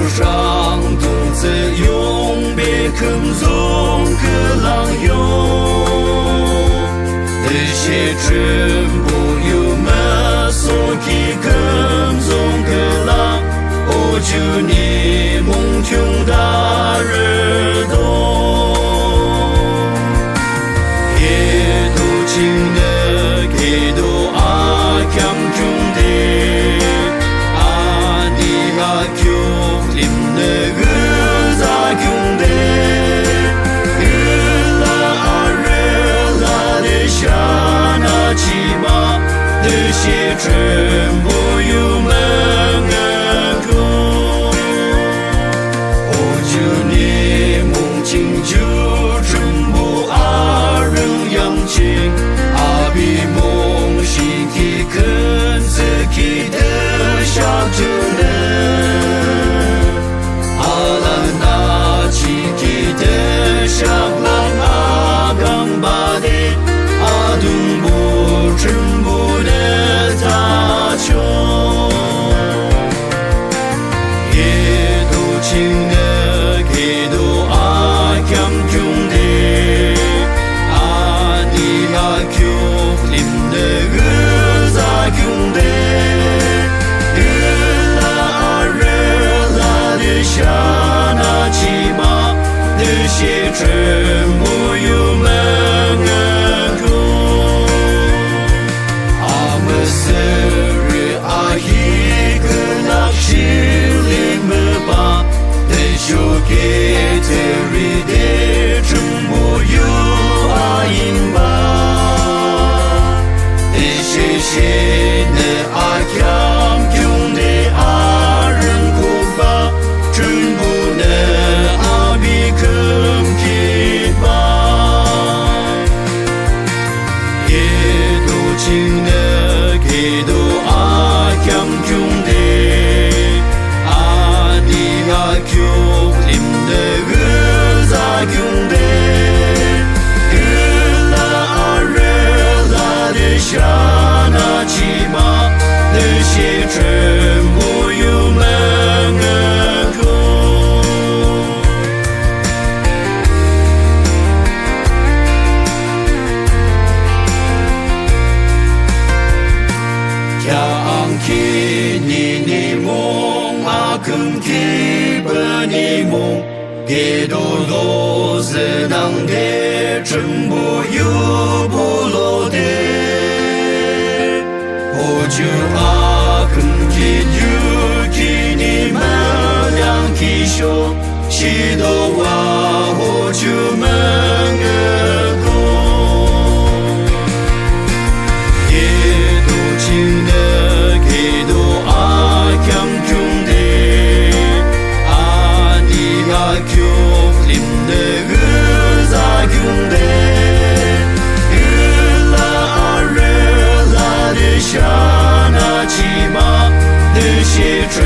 上独自永别肯纵个浪涌，那些真不有么所以肯纵个浪，我就你梦中大日东，也都经的给都阿强中的。那些真不有门儿空，我就你梦境就真不阿人样情，阿比梦心体肯自己的下就能，阿兰那起体的下浪阿刚巴的阿东不真不。大穷，也都情的，给都阿强穷的，阿你阿穷林的个咋穷的，日拉日拉的下那起码那些真不有门儿。就给这里的真不有阿因吧，那些些的阿强穷的阿人苦吧，真不能阿比肯给吧，也都情的给都阿强穷的，阿你阿穷。穷的，日拉日拉的下那起码那些真不有门儿空，想起你梦阿肯给不你梦。给都落是囊的，真不有不落的，我就阿肯给就给你们两起手，西多话我就们个空，也都情的，给都阿强穷的。阿穷林的个咋穷的，日拉的下那起码那些真。